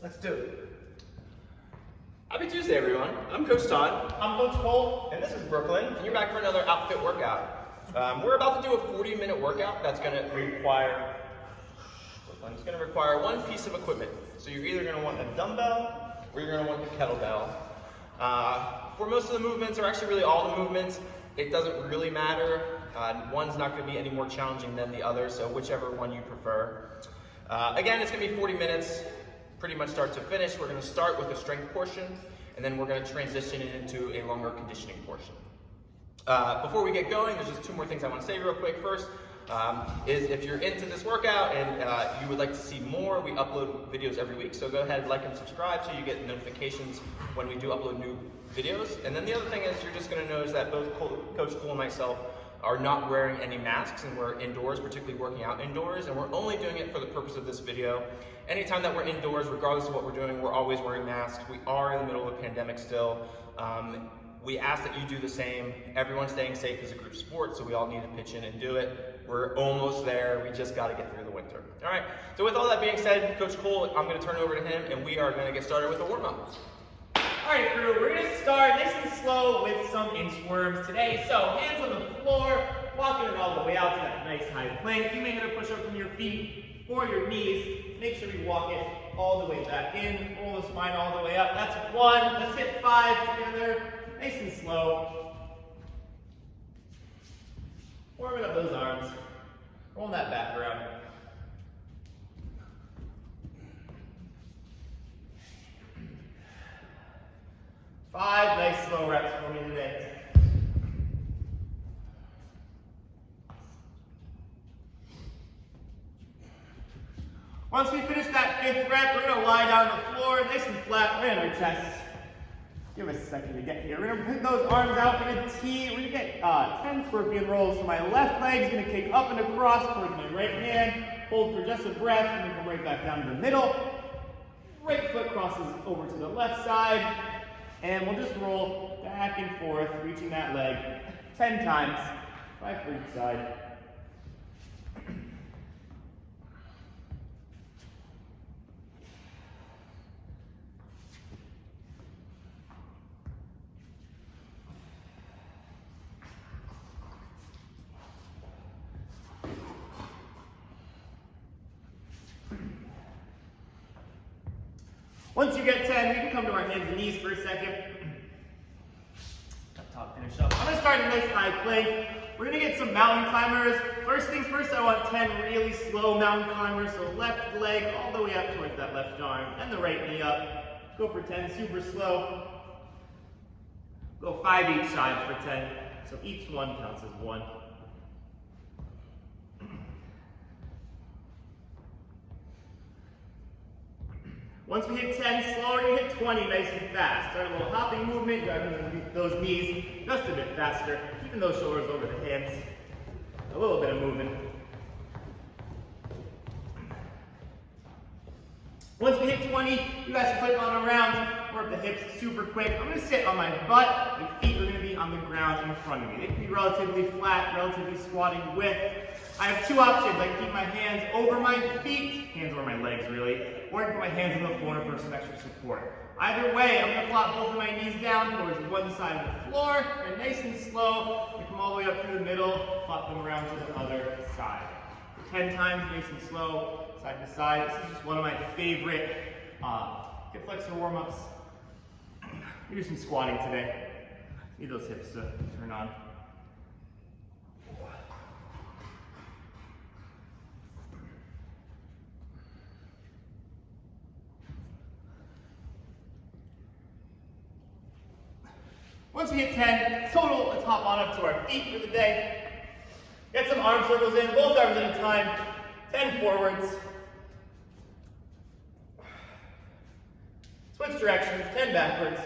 Let's do it. Happy Tuesday, everyone. I'm Coach Todd. I'm Coach Cole. And this is Brooklyn. And you're back for another outfit workout. We're about to do a 40-minute workout that's going to require one piece of equipment. So you're either going to want a dumbbell or you're going to want the kettlebell. For most of the movements, or actually really all the movements, it doesn't really matter. One's not going to be any more challenging than the other, so whichever one you prefer. Again, it's going to be 40 minutes, pretty much start to finish. We're going to start with the strength portion, and then we're going to transition it into a longer conditioning portion. Before we get going, there's just two more things I want to say real quick. First, is if you're into this workout and you would like to see more, we upload videos every week, so go ahead, like and subscribe so you get notifications when we do upload new videos. And then the other thing is you're just going to notice that both Coach Cole and myself are not wearing any masks, and we're indoors, particularly working out indoors, and we're only doing it for the purpose of this video. Anytime that we're indoors, regardless of what we're doing, we're always wearing masks. We are in the middle of a pandemic still. We ask that you do the same. Everyone's staying safe as a group sport, so we all need to pitch in and do it. We're almost there. We just got to get through the winter. All right, so with all that being said, Coach Cole, I'm going to turn it over to him, and we are going to get started with a warm-up. All right, crew, we're going to start nice and slow with some inchworms today. So hands on the floor, walking it all the way out to that nice high plank. You may get a push-up from your feet or your knees. Make sure you walk it all the way back in, pull the spine all the way up. That's one. Let's hit 5 together, nice and slow. Warming up those arms, rolling that back around. 5 nice slow reps for me today. Once we finish that 5th rep, we're going to lie down on the floor, nice and flat, right on our chest. Give us a second to get here. We're going to put those arms out in a T. We're going to get 10 scorpion rolls. So my left leg is going to kick up and across towards my right hand. Hold for just a breath, and then come right back down to the middle. Right foot crosses over to the left side. And we'll just roll back and forth, reaching that leg 10 times, 5 for each side. Once you get 10, we can come to our hands and knees for a second. Let Todd finish up. I'm going to start a nice high plank. We're going to get some mountain climbers. First things first, I want 10 really slow mountain climbers. So left leg all the way up towards that left arm and the right knee up. Go for 10, super slow. Go 5 each side for 10. So each one counts as 1. Once we hit 10, slower, we're going to hit 20 nice and fast. Start a little hopping movement, driving those knees just a bit faster, keeping those shoulders over the hands. A little bit of movement. Once we hit 20, you guys can flip on around, work the hips super quick. I'm going to sit on my butt. My feet are going to be on the ground in front of me. They can be relatively flat, relatively squatting with. I have 2 options. I can keep my hands over my feet, hands over my legs really, or I can put my hands on the floor for some extra support. Either way, I'm going to flop both of my knees down towards one side of the floor, and nice and slow, we come all the way up through the middle, flop them around to the other side. 10 times, nice and slow, side to side. This is just one of my favorite hip flexor warm-ups. We do some squatting today. Need those hips to turn on. Once we hit 10, total, let's hop on up to our feet for the day. Get some arm circles in, both arms at a time. 10 forwards. Switch directions, 10 backwards.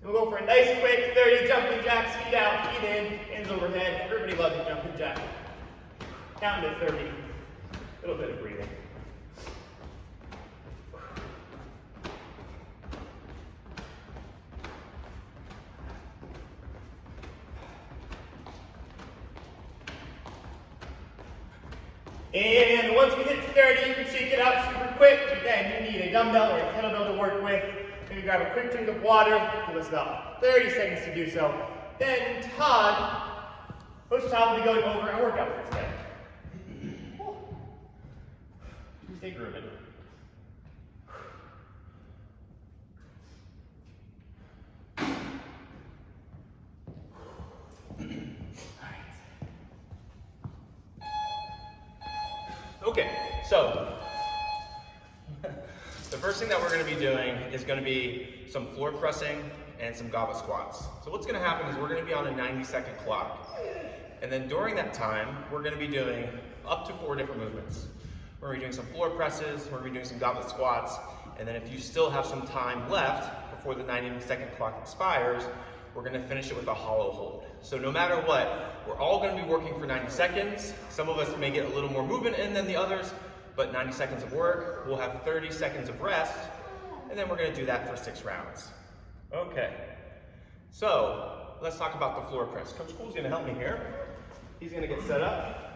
And we'll go for a nice quick 30 jumping jacks, feet out, feet in, hands overhead. Everybody loves a jumping jack. Count to 30. A little bit of breathing. And once we hit 30, you can shake it out super quick. Again, you need a dumbbell or a kettlebell to work with. Maybe grab a quick drink of water. Give us about 30 seconds to do so. Then Coach Todd will be going over our workout for today. Stay grooving. Okay, so the first thing that we're going to be doing is going to be some floor pressing and some goblet squats. So what's going to happen is we're going to be on a 90-second clock. And then during that time, we're going to be doing up to 4 different movements. We're going to be doing some floor presses, we're going to be doing some goblet squats, and then if you still have some time left before the 90-second clock expires, we're going to finish it with a hollow hold. So no matter what, we're all going to be working for 90 seconds. Some of us may get a little more movement in than the others, but 90 seconds of work, we'll have 30 seconds of rest, and then we're going to do that for 6 rounds. Okay, so let's talk about the floor press. Coach Cool's going to help me here. He's going to get set up.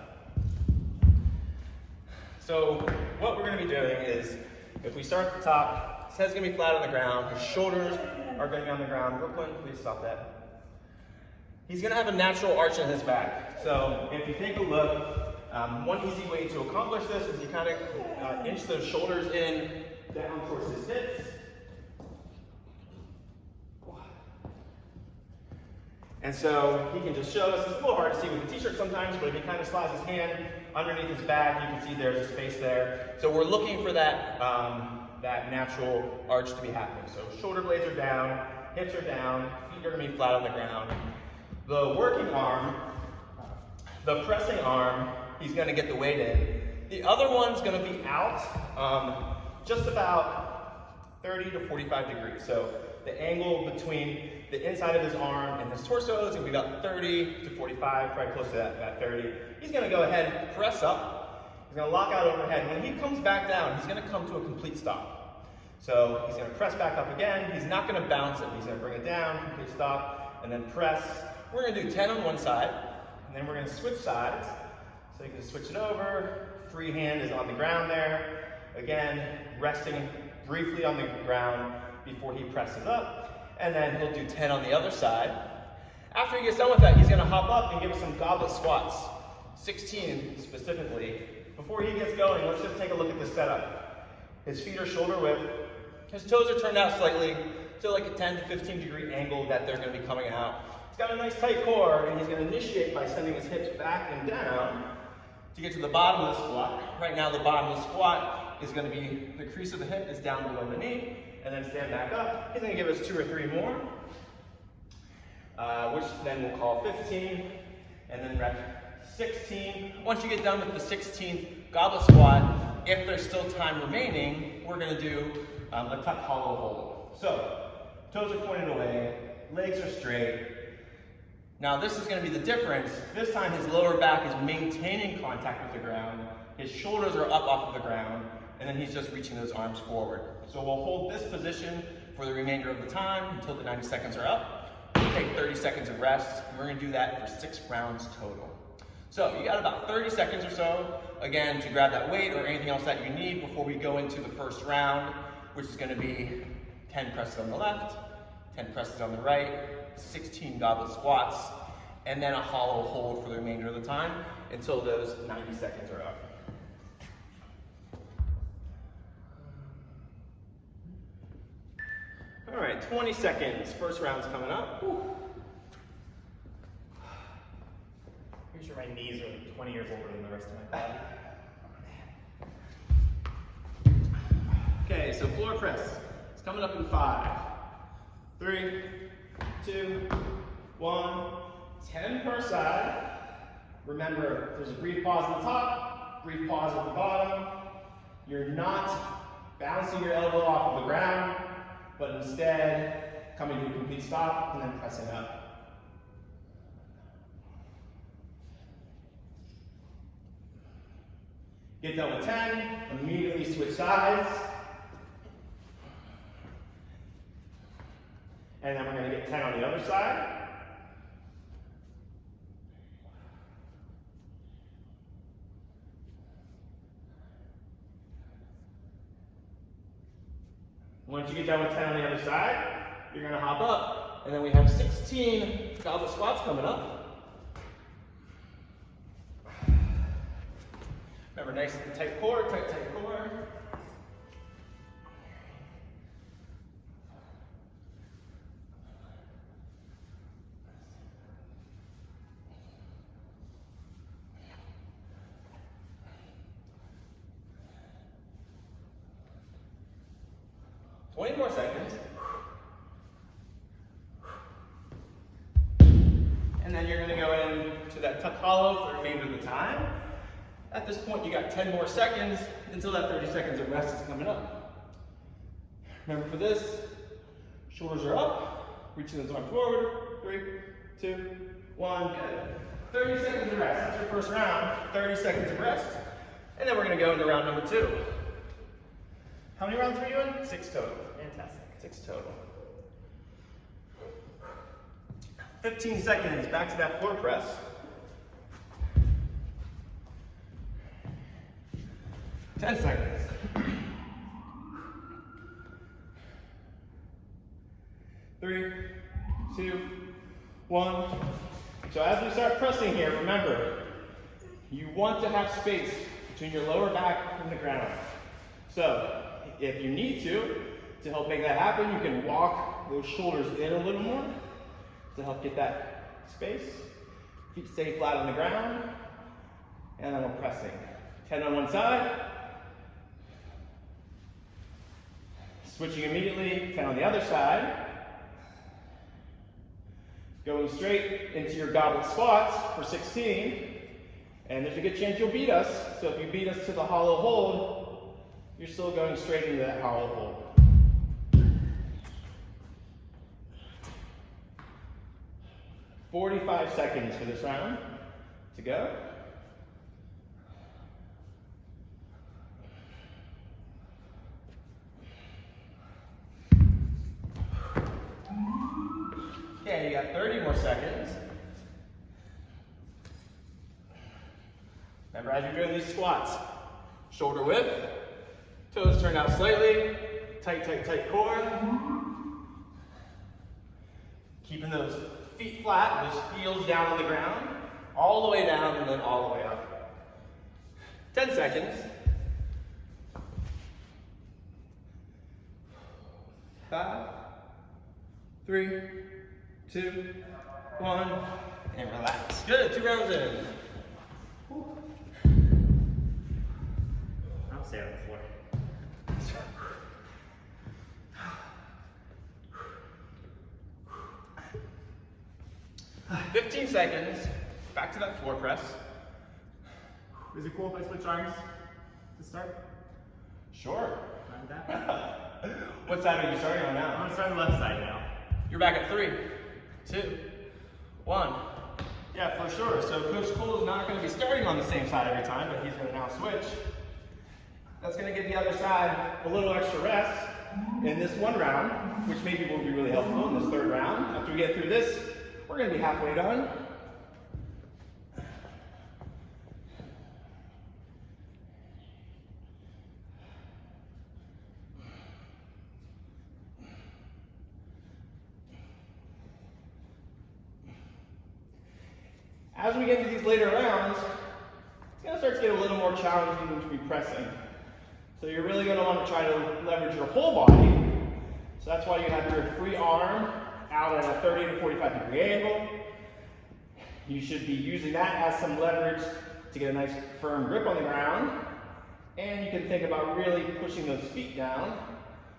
So what we're going to be doing is, if we start at the top, his head's going to be flat on the ground, his shoulders are going to be on the ground. Brooklyn, please stop that. He's going to have a natural arch in his back. So if you take a look, one easy way to accomplish this is you kind of inch those shoulders in, down towards his hips. And so he can just show us, it's a little hard to see with the t-shirt sometimes, but if he kind of slides his hand underneath his back, you can see there's a space there. So we're looking for that, that natural arch to be happening. So shoulder blades are down, hips are down, feet are going to be flat on the ground. The working arm, the pressing arm, he's going to get the weight in. The other one's going to be out just about 30 to 45 degrees. So the angle between the inside of his arm and his torso is going to be about 30 to 45, probably close to that 30. He's going to go ahead and press up. He's going to lock out overhead. When he comes back down, he's going to come to a complete stop. So he's going to press back up again. He's not going to bounce it. He's going to bring it down, complete stop, and then press. We're going to do 10 on one side, and then we're going to switch sides. So you can switch it over. Free hand is on the ground there. Again, resting briefly on the ground before he presses up. And then he'll do 10 on the other side. After he gets done with that, he's going to hop up and give us some goblet squats, 16 specifically. Before he gets going, let's just take a look at the setup. His feet are shoulder width. His toes are turned out slightly to like a 10 to 15 degree angle that they're going to be coming out. He's got a nice tight core, and he's going to initiate by sending his hips back and down to get to the bottom of the squat. Right now, the bottom of the squat is going to be, the crease of the hip is down below the knee, and then stand back up. He's going to give us 2 or 3 more, which then we'll call 15, and then rep 16. Once you get done with the 16th goblet squat, if there's still time remaining, we're going to do a tuck hollow hold. So, toes are pointed away, legs are straight. Now this is going to be the difference. This time his lower back is maintaining contact with the ground, his shoulders are up off of the ground, and then he's just reaching those arms forward. So we'll hold this position for the remainder of the time until the 90 seconds are up. We'll take 30 seconds of rest, and we're going to do that for 6 rounds total. So you got about 30 seconds or so, again, to grab that weight or anything else that you need before we go into the first round, which is going to be 10 presses on the left, 10 presses on the right, 16 goblet squats, and then a hollow hold for the remainder of the time until those 90 seconds are up. All right, 20 seconds. First round's coming up. Pretty sure my knees are 20 years older than the rest of my body. Okay, so floor press. It's coming up in 5, 3, 2, 1. 10 per side. Remember, there's a brief pause at the top, brief pause at the bottom. You're not bouncing your elbow off of the ground, but instead coming to a complete stop and then pressing up. Get done with 10, immediately switch sides. And then we're going to get 10 on the other side. Once you get done with 10 on the other side, you're gonna hop up. And then we have 16 goblet squats coming up. Remember, nice and tight core, tight core. More seconds. And then you're gonna go into that tuck hollow for the remainder of the time. At this point, you got 10 more seconds until that 30 seconds of rest is coming up. Remember for this, shoulders are up, reaching those arms forward. 3, 2, 1, good. 30 seconds of rest. That's your first round. 30 seconds of rest. And then we're gonna go into round number 2. How many rounds are we doing? 6 total. Fantastic. 6 total. 15 seconds, back to that floor press. Ten seconds. 3, 2, 1. So as we start pressing here, remember, you want to have space between your lower back and the ground. So if you need to help make that happen, you can walk those shoulders in a little more to help get that space. Feet stay flat on the ground, and then we're pressing. 10 on one side, switching immediately, 10 on the other side, going straight into your goblet squats for 16, and there's a good chance you'll beat us, so if you beat us to the hollow hold, you're still going straight into that hollow hold. "45 seconds for this round to go. Okay, you got 30 more seconds. Remember, as you're doing these squats, shoulder width, toes turned out slightly, tight core. Keeping those feet flat, those heels down on the ground, all the way down and then all the way up. 10 seconds. 5, 3, 2, 1, and relax. Good, 2 rounds in. I'll stay on the floor. 15 seconds, back to that floor press. Is it cool if I switch arms to start? Sure. Like that? What side are you starting on I'm now? gonna start on the left side now. You're back at 3, 2, 1. Yeah, for sure. So Coach Cole is not going to be starting on the same side every time, but he's going to now switch. That's going to give the other side a little extra rest in this one round, which maybe will be really helpful in this third round. After we get through this, we're going to be halfway done. As we get into these later rounds, it's going to start to get a little more challenging to be pressing. So you're really going to want to try to leverage your whole body. So that's why you have your free arm out at a 30 to 45 degree angle. You should be using that as some leverage to get a nice firm grip on the ground. And you can think about really pushing those feet down.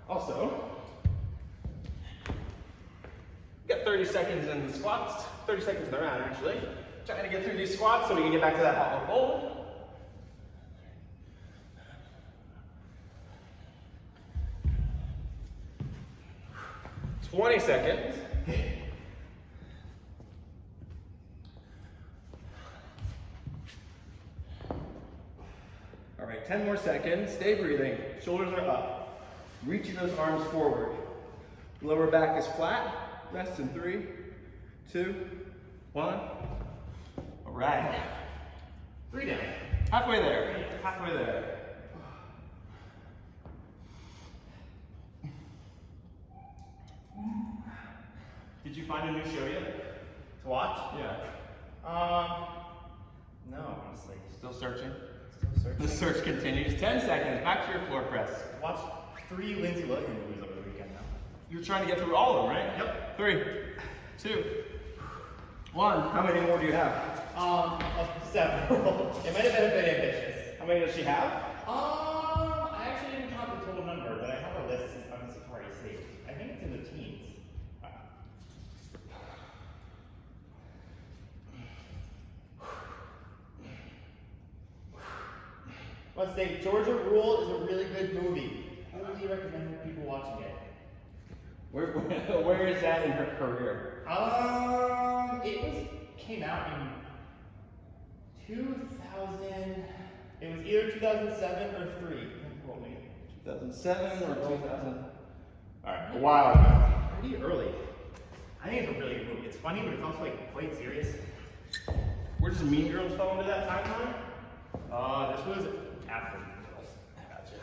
Also, you got 30 seconds in the squats, 30 seconds in the round actually. Trying to get through these squats so we can get back to that hollow hold. "20 seconds. All right, 10 more seconds. Stay breathing. Shoulders are up. Reaching those arms forward. Lower back is flat. Rest in 3, 2, 1. All right. 3 down. Halfway there. Halfway there. find a new show yet? To watch? Yeah. No, honestly. Still searching? Still searching. The search continues. 10 seconds. Back to your floor press. Watched 3 Lindsay Lohan movies over the weekend now. You're trying to get through all of them, right? Yep. 3, 2, 1. How many more do you have? Several. It might have been a bit ambitious. How many does she have? I actually didn't count the total number, but I have a list on Safari saved. I think it's in the teens. Let's say Georgia Rule is a really good movie. I really recommend people watching it. Where is that in her career? Came out in 2000. It was either 2007 or 3. Don't quote me. 2007 or 2000? Alright, A while ago. pretty early. I think it's a really good movie. It's funny, but it's also like quite serious. Where does Mean Girls fall into that timeline? This was after Mean Girls. Gotcha.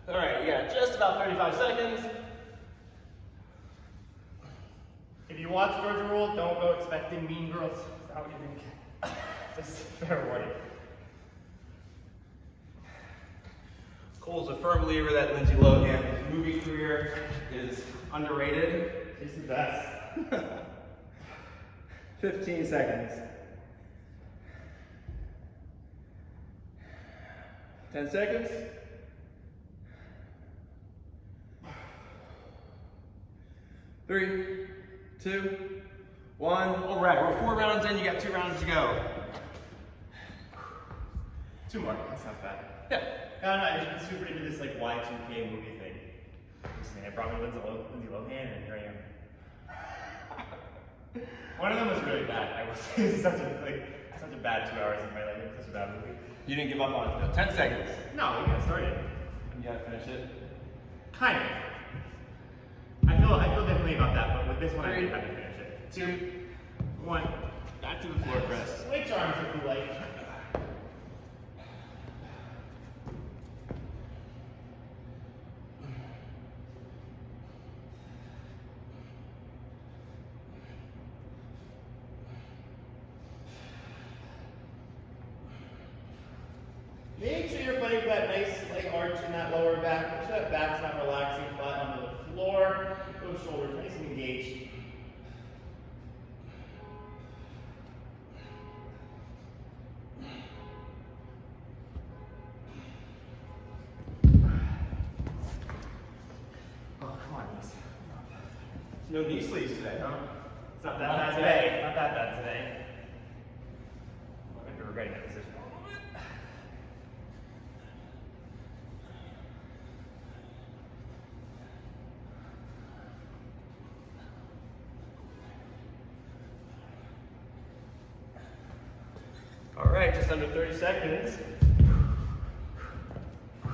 Alright, you got just about 35 seconds. If you watch Georgia Rule, don't go expecting Mean Girls. That's not what you think. Just fair warning. Cole's a firm believer that Lindsay Lohan's movie career is underrated. She's the best. 15 seconds. 10 seconds. 3, 2, 1. All right, we're 4 rounds in. You got 2 rounds to go. 2 more. That's not bad. Yeah. No, I've just been super into this like Y2K movie thing. Recently, I brought me Lindsay Lohan, and here I am. One of them was really bad. I was such a bad 2 hours of my life. It was such a bad movie. You didn't give up on it. 10 seconds. No, we gotta start it. You gotta finish it. Kind of. I feel differently about that, but with this one, I really have to finish it. 2, 1. Back to the floor press. Switch arms if you like. Make sure you're fighting for that nice leg arch in that lower back. Make sure that back's not relaxing flat onto the floor. Those shoulders nice and engaged. Oh, come on, knees. No knee sleeves today, huh? It's not that bad today. Not that bad today. I'm going to be regretting that decision. All right, just under 30 seconds. You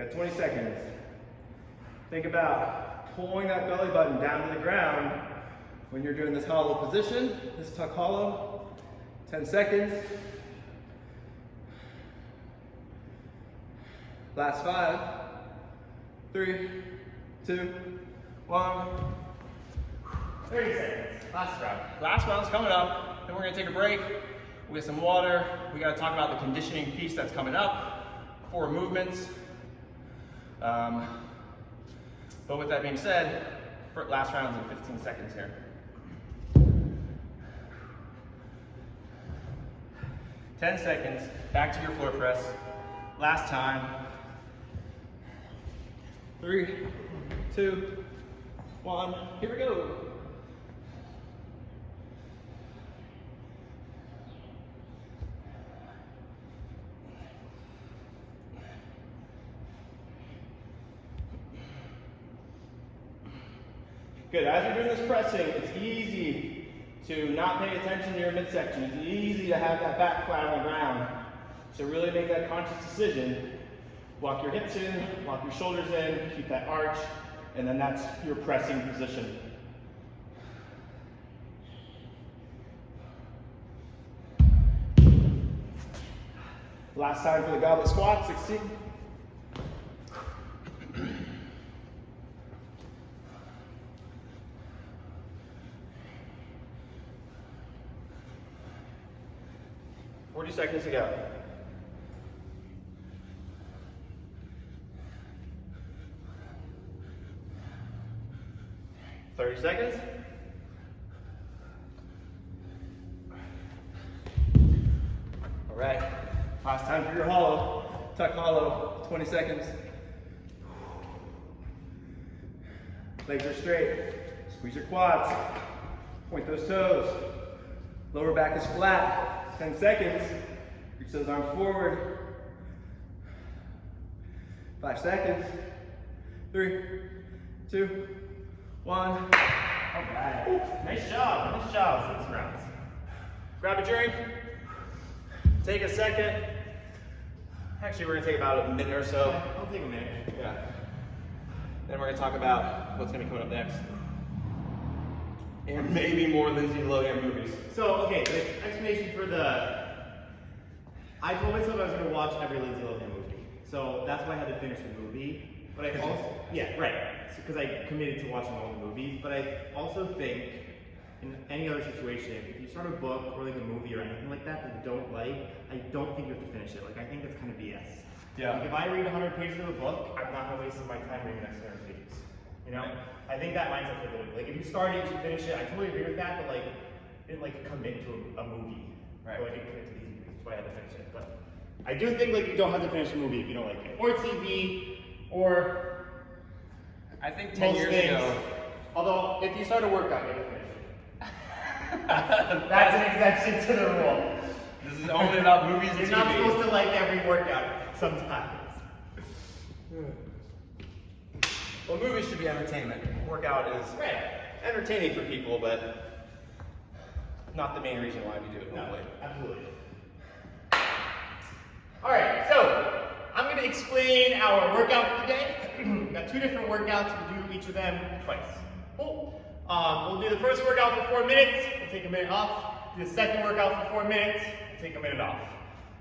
got 20 seconds. Think about pulling that belly button down to the ground when you're doing this hollow position, this tuck hollow. 10 seconds. Last 5, 3, 2, 1. 30 seconds. Last round. Last round's coming up, then we're gonna take a break, we'll get some water, we gotta talk about the conditioning piece that's coming up, 4 movements. But with that being said, last round's in 15 seconds here. 10 seconds, back to your floor press. Last time. 3, 2, 1, here we go. Good, as you're doing this pressing, it's easy to not pay attention to your midsection. It's easy to have that back flat on the ground. So really make that conscious decision. Walk your hips in, walk your shoulders in, keep that arch, and then that's your pressing position. Last time for the goblet squat, 16. 40 seconds to go. Thirty seconds. All right, last time for your hollow. Tuck hollow, 20 seconds. Legs are straight. Squeeze your quads. Point those toes. Lower back is flat. 10 seconds. Reach those arms forward. 5 seconds. 3, 2, 1. All right. Nice job. Nice job. 6 rounds. Grab a drink. Take a second. Actually, we're going to take about a minute or so. I'll take a minute. Yeah. Then we're going to talk about what's going to be coming up next. And maybe more Lindsay Lohan movies. So, okay, the explanation for I told myself I was going to watch every Lindsay Lohan movie. So that's why I had to finish the movie. But I also, yeah, right. Because I committed to watching all the movies. But I also think, in any other situation, if you start a book or like a movie or anything like that you don't like, I don't think you have to finish it. Like, I think that's kind of BS. Yeah. Like, if I read 100 pages of a book, I'm not going to waste my time reading the next 100 pages. You know? I think that mindset's a little, like, if you start it, you should finish it. I totally agree with that, but like, didn't like commit to a movie. Right. So I didn't commit to these movies, that's why I had to finish it. But I do think like you don't have to finish a movie if you don't like it. Or TV, or I think 10 most years things. ago. Although, if you start a workout, you have to finish it. That's an exception to the rule. This is only about movies and You're TV. not supposed to like every workout sometimes. Well, movies should be entertainment. Workout is entertaining for people, but not the main reason why we do it, hopefully. No, absolutely. Alright, so I'm going to explain our workout for today. We've got 2 different workouts. We'll do each of them twice. Cool. We'll do the first workout for 4 minutes. We'll take a minute off. Do the second workout for 4 minutes. We'll take a minute off.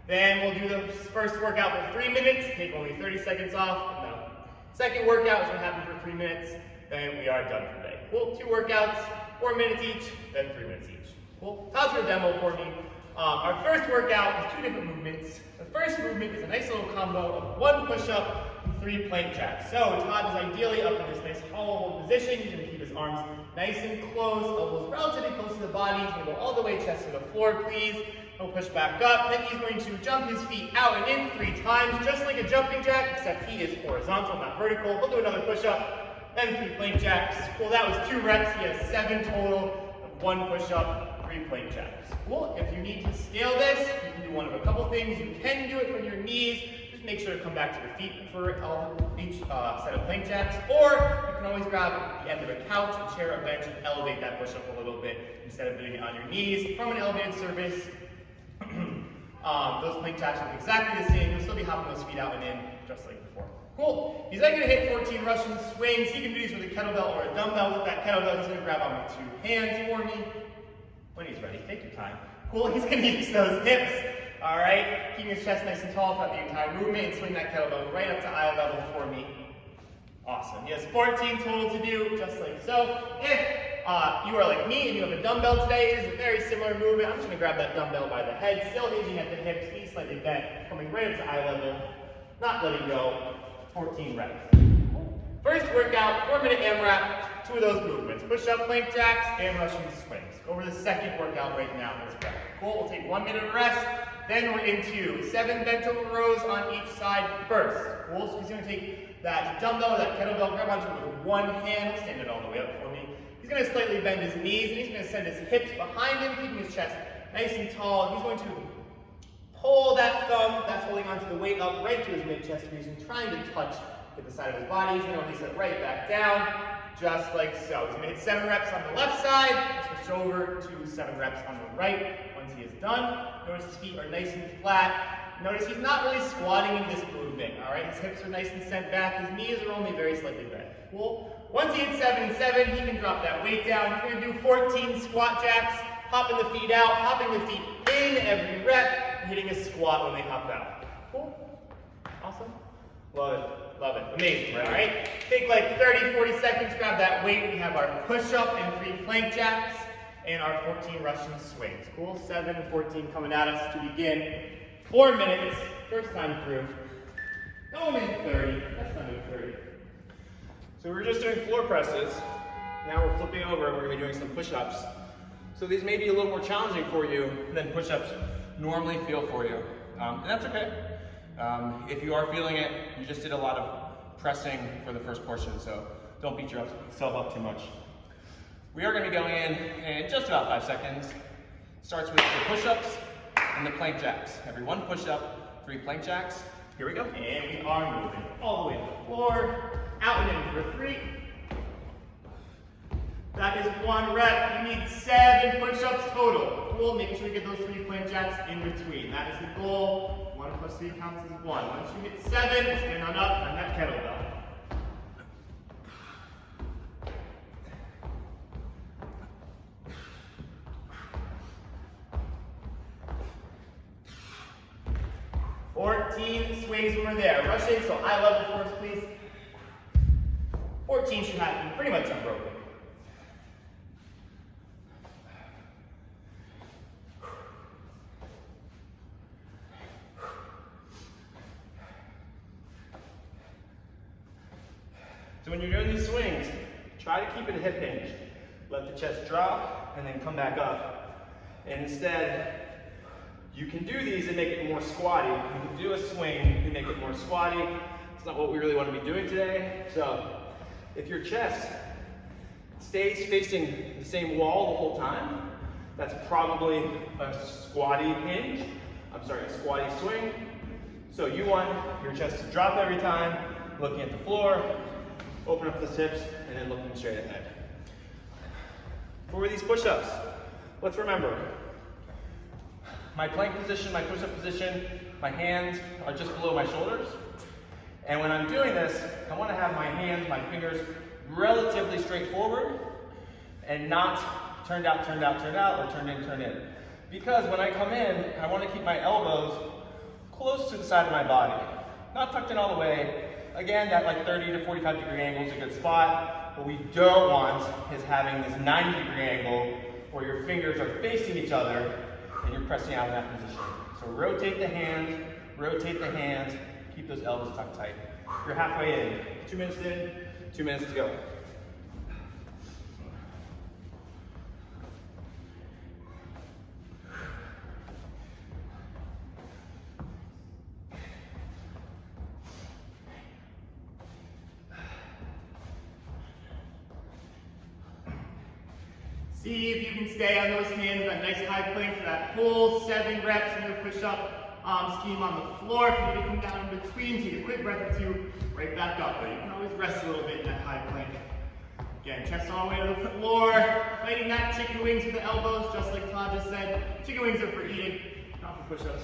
Then we'll do the first workout for 3 minutes. Take only 30 seconds off. No. Second workout is going to happen for 3 minutes. Then we are done for the day. Cool. 2 workouts, 4 minutes each, then 3 minutes each. Cool. Todd's going to demo for me. Our first workout is 2 different movements. The first movement is a nice little combo of 1 push-up and 3 plank jacks. So Todd is ideally up in this nice hollow position. He's going to keep his arms nice and close, elbows relatively close to the body. He's going to go all the way chest to the floor, please. He'll push back up. Then he's going to jump his feet out and in 3 times, just like a jumping jack, except he is horizontal, not vertical. We'll do another push-up, then 3 plank jacks. Cool, that was 2 reps. He has 7 total of 1 push-up, 3 plank jacks. Cool, if you need to scale this, you can do one of a couple things. You can do it from your knees. Just make sure to come back to your feet for each set of plank jacks. Or you can always grab the end of a couch, a chair, a bench, and elevate that push-up a little bit instead of doing it on your knees. From an elevated surface, those plank jacks look exactly the same. You'll still be hopping those feet out and in, just like before. Cool. He's then going to hit 14 Russian swings. He can do these with a kettlebell or a dumbbell. With that kettlebell, he's going to grab on with 2 hands for me. When he's ready, take your time. Cool. He's going to use those hips. All right. Keeping his chest nice and tall throughout the entire movement, and swing that kettlebell right up to eye level for me. Awesome. He has 14 total to do, just like so. If you are like me and you have a dumbbell today, it is a very similar movement. I'm just going to grab that dumbbell by the head, still hinging at the hips, knees slightly bent, coming right up to eye level, not letting go. 14 reps. First workout, 4-minute AMRAP, 2 of those movements. Push-up, plank jacks, and Russian swings. Go over the second workout right now. Let's go. Cool, we'll take 1 minute of rest. Then we're into 7 bent over rows on each side first. Cool, so he's going to take that dumbbell or that kettlebell, grab onto it with 1 hand, stand it all the way up for me. He's going to slightly bend his knees, and he's going to send his hips behind him, keeping his chest nice and tall. He's going to pull that thumb that's holding onto the weight up right to his mid-chest region, trying to touch with the side of his body. He's going to release it right back down, just like so. He's going to hit 7 reps on the left side, switch over to 7 reps on the right. Once he is done, notice his feet are nice and flat. Notice he's not really squatting in this movement, all right? His hips are nice and sent back. His knees are only very slightly bent. Cool. Once he hits 7 and 7, he can drop that weight down. He's going to do 14 squat jacks, hopping the feet out, hopping the feet in every rep, hitting a squat when they hop out. Cool. Awesome. Love it. Love it. Amazing, all right? Take like 30, 40 seconds, grab that weight. We have our push-up and 3 plank jacks. and our 14 Russian swings. Cool, 7 and 14 coming at us to begin. 4 minutes, first time through. No minute 30, that's not minute 30. So we're just doing floor presses. Now we're flipping over and we're gonna be doing some push-ups. So these may be a little more challenging for you than push-ups normally feel for you. And that's okay. If you are feeling it, you just did a lot of pressing for the first portion, so don't beat yourself up too much. We are gonna be going in just about 5 seconds. Starts with the push-ups and the plank jacks. Every 1 push-up, 3 plank jacks. Here we go. And we are moving all the way to the floor, out and in for 3. That is 1 rep. You need 7 push-ups total. Cool, making sure you get those 3 plank jacks in between. That is the goal. 1 plus 3 counts as 1. Once you hit 7, stand on up and that kettlebell. Swings when we're there. Rush in, so eye level first, please. 14 should happen pretty much unbroken. So when you're doing these swings, try to keep it a hip hinge. Let the chest drop and then come back up. And instead, you can do these and make it more squatty. You can do a swing and make it more squatty. It's not what we really want to be doing today. So if your chest stays facing the same wall the whole time, that's probably a squatty hinge. I'm sorry, a squatty swing. So you want your chest to drop every time, looking at the floor, open up the hips, and then looking straight ahead. For these push-ups, let's remember, my plank position, my push-up position, my hands are just below my shoulders. And when I'm doing this, I want to have my hands, my fingers relatively straight forward and not turned out, or turned in. Because when I come in, I want to keep my elbows close to the side of my body. Not tucked in all the way. Again, that like 30 to 45 degree angle is a good spot. What we don't want is having this 90 degree angle where your fingers are facing each other and you're pressing out in that position. So rotate the hands, keep those elbows tucked tight. You're halfway in. 2 minutes in, 2 minutes to go. See if you can stay on those hands, that nice high plank for that whole 7 reps in your push-up scheme on the floor. If you need to come down in between, take a quick breath or 2, right back up. But you can always rest a little bit in that high plank. Again, chest all the way to the floor, fighting that chicken wings with the elbows, just like Todd just said. Chicken wings are for eating, not for push-ups.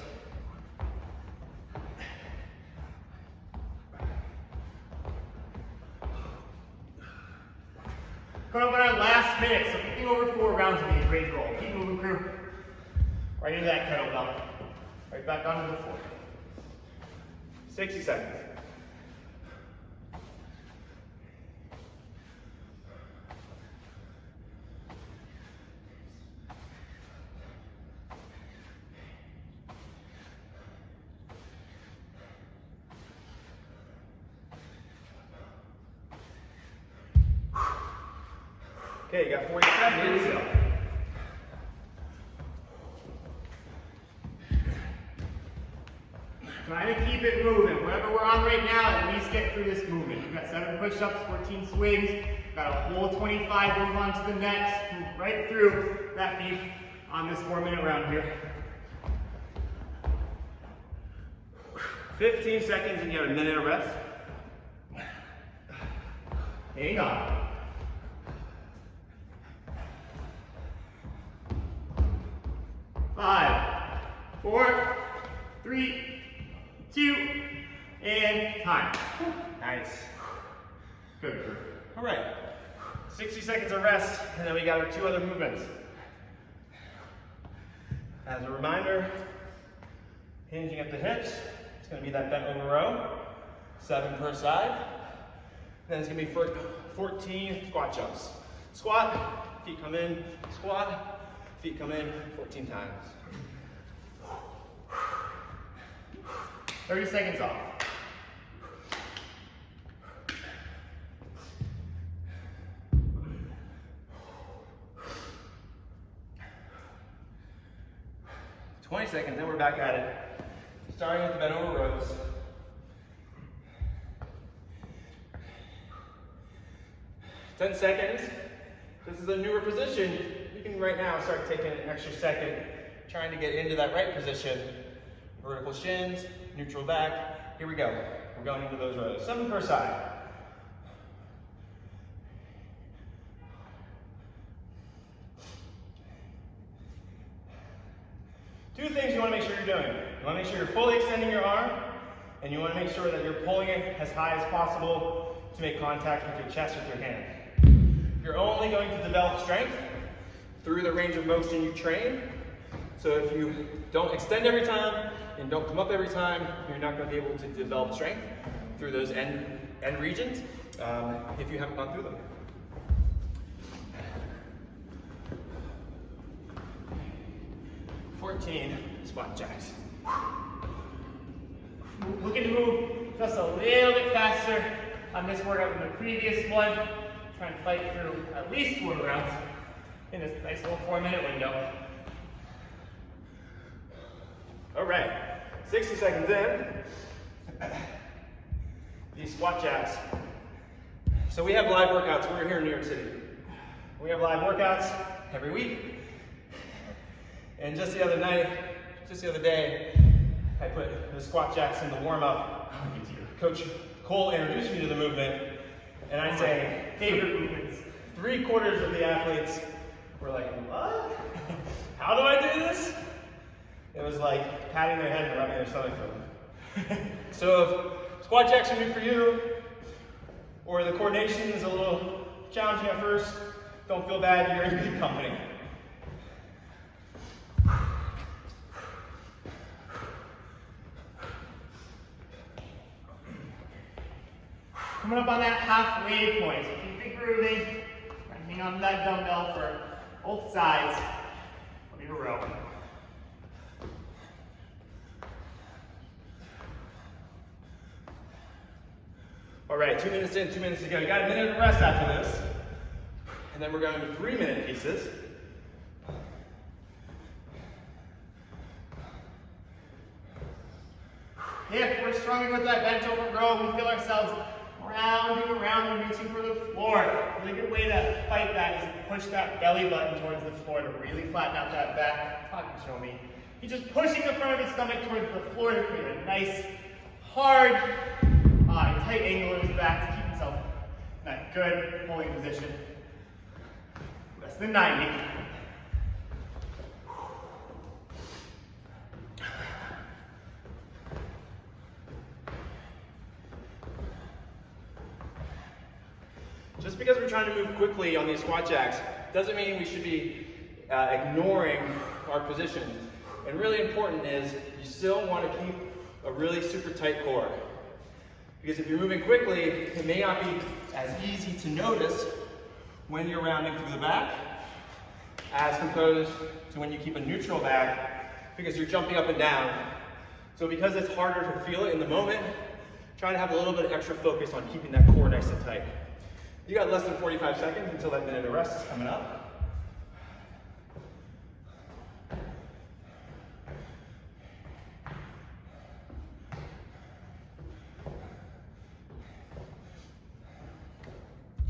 Coming up on our last minute, so anything over 4 rounds would be a great goal. Keep moving, crew. Right into that kettlebell. Right back onto the floor. 60 seconds. Okay, you got 40 seconds. Here we go. Try to keep it moving. Whatever we're on right now, at least get through this movement. We've got 7 push-ups, 14 swings. Got a whole 25, move on to the next. Move right through that beat on this 4-minute round here. 15 seconds and you have a minute of rest. Hang on. 5, 4, 3, 2, and time. Nice. Good. All right. 60 seconds of rest, and then we got our 2 other movements. As a reminder, hinging at the hips. It's going to be that bent over row, 7 per side. Then it's going to be 14 squat jumps. Squat, feet come in, squat, feet come in, 14 times. 30 seconds off. Seconds, then we're back at it. Starting with the bent over rows. Ten seconds. This is a newer position. You can right now start taking an extra second, trying to get into that right position. Vertical shins, neutral back. Here we go. We're going into those rows. 7 per side. Two things you want to make sure you're doing. You want to make sure you're fully extending your arm, and you want to make sure that you're pulling it as high as possible to make contact with your chest with your hand. You're only going to develop strength through the range of motion you train. So if you don't extend every time and don't come up every time, you're not going to be able to develop strength through those end regions if you haven't gone through them. Squat jacks. Looking to move just a little bit faster on this workout than the previous one. Try and fight through at least 4 rounds in this nice little 4-minute window. All right, 60 seconds in. These squat jacks. So we have live workouts. We're here in New York City. We have live workouts every week. And just the other day, I put the squat jacks in the warm-up. Coach Cole introduced me to the movement, and I'd say favorite movements. 3/4 of the athletes were like, what? How do I do this? It was like patting their head and rubbing their stomach for them. So if squat jacks are new for you, or the coordination is a little challenging at first, don't feel bad, you're in good company. Coming up on that halfway point, so keep it grooving. Hang on to that dumbbell for both sides of your row. All right, 2 minutes in, 2 minutes to go. You got a minute of rest after this. And then we're going to 3-minute pieces. If we're struggling with that bent over row, we feel ourselves rounding around and reaching for the floor. A really good way to fight that is to push that belly button towards the floor to really flatten out that back. Todd can show me. He's just pushing the front of his stomach towards the floor to create a nice, hard, and tight angle in his back to keep himself in that good pulling position. Less than 90. Just because we're trying to move quickly on these squat jacks doesn't mean we should be ignoring our position. And really important is you still want to keep a really super tight core. Because if you're moving quickly, it may not be as easy to notice when you're rounding through the back as opposed to when you keep a neutral back because you're jumping up and down. So because it's harder to feel it in the moment, try to have a little bit of extra focus on keeping that core nice and tight. You got less than 45 seconds until that minute of rest is coming up.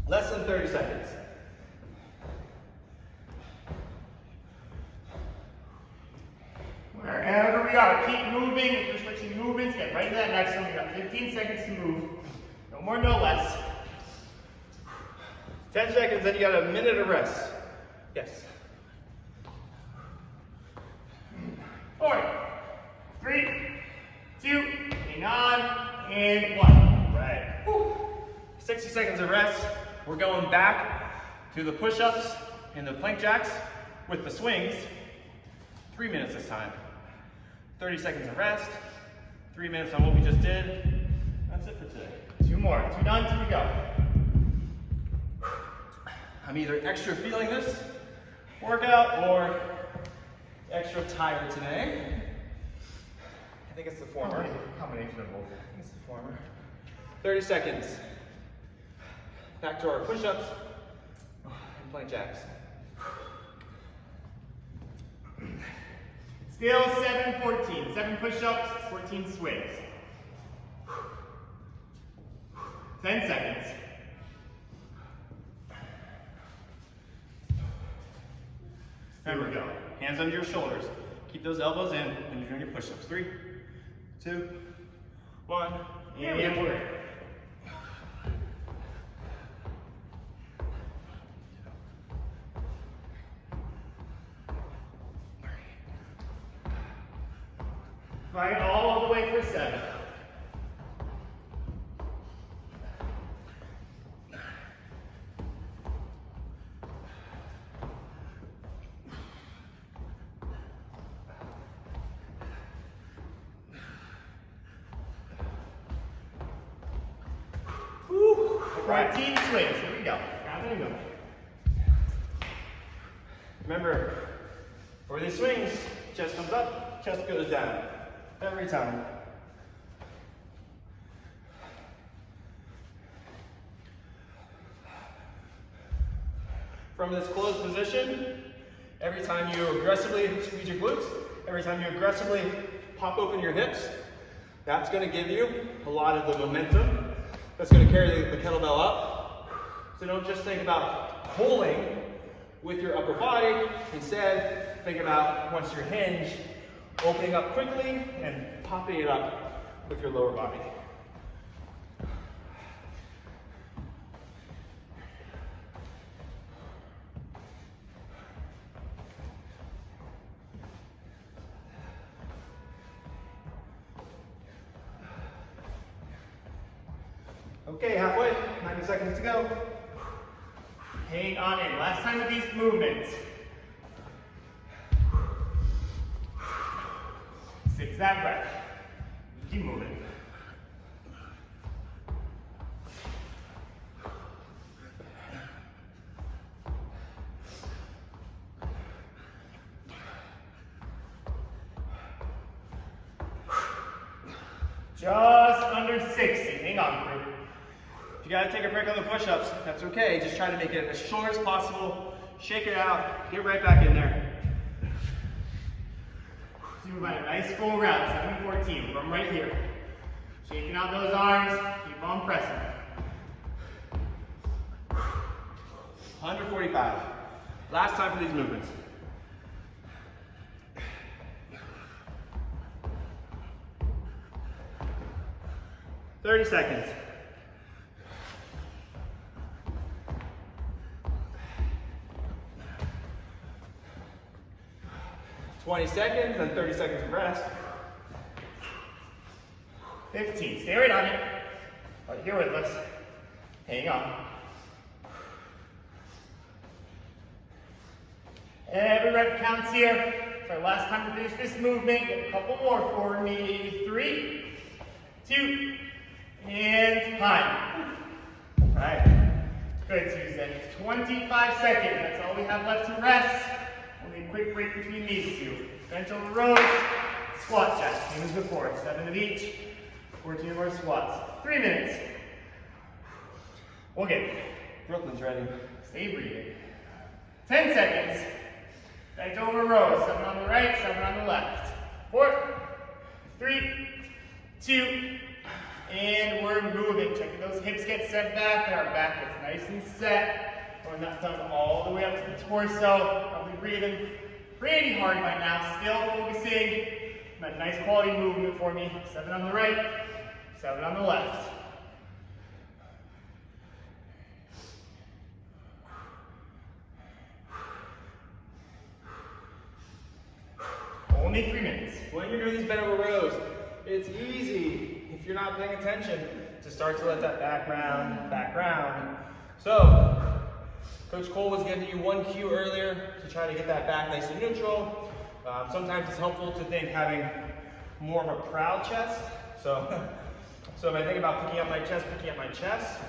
Less than 30 seconds. Wherever we are, keep moving. If you're switching movements, get right to that next one. We got 15 seconds to move. No more, no less. 10 seconds, then you got a minute of rest. Yes. 4, 3, 2, hang on, and 1. Right. Whew. 60 seconds of rest. We're going back to the push-ups and the plank jacks with the swings. 3 minutes this time. 30 seconds of rest. 3 minutes on what we just did. That's it for today. 2 more. 2 done, 2 to go. I'm either extra feeling this workout or extra tired today. I think it's the former. Combination of both. I think it's the former. 30 seconds. Back to our push-ups and plank jacks. Still 7-14. 7 push-ups, 14 swings. 10 seconds. Remember, go. Hands under your shoulders. Keep those elbows in when you're doing your push-ups. 3, 2, 1, And we're in. Fight all the way for 7. Whew. 14 swings. Here we go. Count and go. Remember, for these swings, chest comes up, chest goes down. Every time. From this closed position, every time you aggressively squeeze your glutes, every time you aggressively pop open your hips, that's going to give you a lot of the momentum that's going to carry the kettlebell up. So don't just think about pulling with your upper body. Instead, think about once you're hinged, opening up quickly and popping it up with your lower body. Okay, halfway, 90 seconds to go. Hang on in. Last time with these movements. 6 that breath. Keep moving. Just under 60. Hang on, crew. If you gotta take a break on the push-ups, that's okay. Just try to make it as short as possible. Shake it out, get right back in there. So you got a nice full round, 7-14 from right here. Shaking out those arms, keep on pressing. 145. Last time for these movements. "30 seconds. "20 seconds and 30 seconds of rest. 15. Stay right on it. Right here with us. Hang on. Every rep counts here. It's our last time to finish this movement. Get a couple more for me. 3, 2, and time. All right. Good, Susan. 25 seconds. That's all we have left to rest. Only a quick break between these two. Bench over rows, squat jack. Same as before. 7 of each. 14 of our squats. 3 minutes. Okay. Brooklyn's ready. Stay breathing. 10 seconds. Bench over rows. 7 on the right, 7 on the left. 4, 3, 2, and we're moving. Checking those hips get set back, and our back gets nice and set. Going that thumb all the way up to the torso. Probably breathing pretty hard by now. Still focusing on that nice quality movement for me. 7 on the right, 7 on the left. Only 3 minutes. When you're doing these bent over rows, it's easy, if you're not paying attention, to start to let that back round. So, Coach Cole was giving you one cue earlier to try to get that back nice and neutral. Sometimes it's helpful to think having more of a proud chest. So if I think about picking up my chest,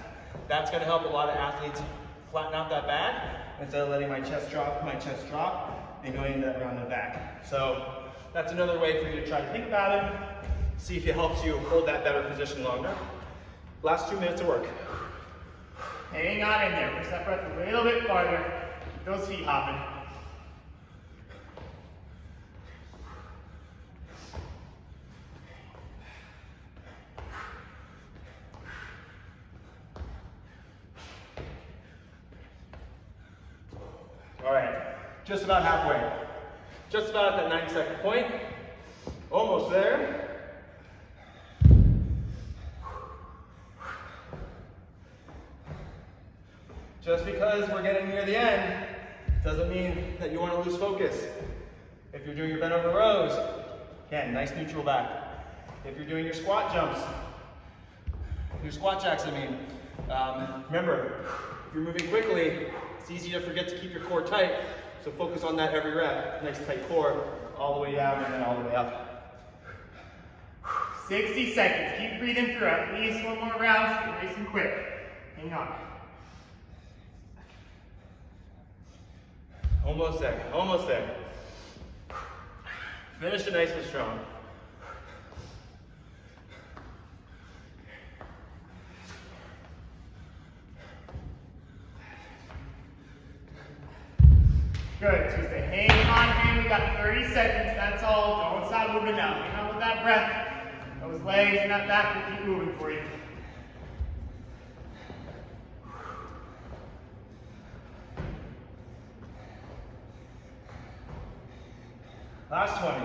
that's going to help a lot of athletes flatten out that back instead of letting my chest drop, and going into that rounded back. So that's another way for you to try to think about it. See if it helps you hold that better position longer. Last 2 minutes of work. Hang on in there. Push that breath a little bit farther. Keep those feet hopping. All right, just about halfway. Just about at that 90-second point. Almost there. Just because we're getting near the end doesn't mean that you want to lose focus. If you're doing your bent over rows, again, nice neutral back. If you're doing your squat jumps, your squat jacks, remember, if you're moving quickly, it's easy to forget to keep your core tight, so focus on that every rep. Nice tight core, all the way down and then all the way up. 60 seconds. Keep breathing through. At least one more round. Nice and quick. Hang on. Almost there, almost there. Finish it nice and strong. Good. Tuesday. Hang on, man. We got 30 seconds. That's all. Don't stop moving now. Hang on with that breath. Those legs and that back will keep moving for you. Last 20.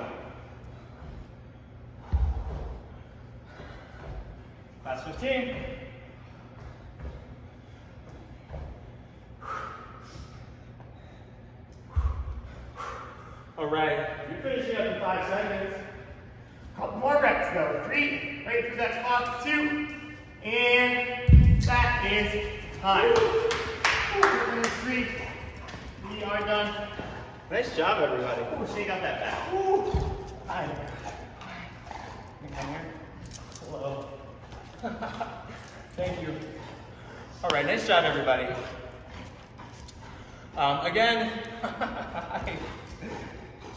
Last 15. All right, you're finishing up in 5 seconds. Couple more reps though. 3. Right through that clock. 2. And that is time. 3. We are done. Nice job, everybody. Oh, shake out that back. Ooh. Hi. You come here. Hello. Thank you. All right, nice job, everybody. Again,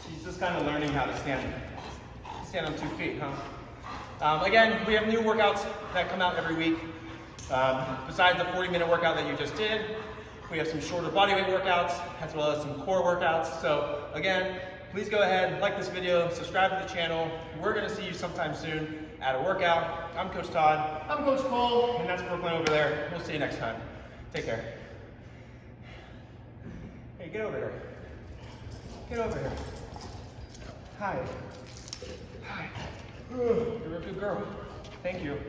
she's just kind of learning how to stand on 2 feet, huh? Again, we have new workouts that come out every week. Besides the 40-minute workout that you just did, we have some shorter bodyweight workouts as well as some core workouts. So again, please go ahead, like this video, subscribe to the channel. We're gonna see you sometime soon at a workout. I'm Coach Todd. I'm Coach Cole. And that's Brooklyn over there. We'll see you next time. Take care. Hey, get over here. Get over here. Hi. Hi. You're a good girl. Thank you.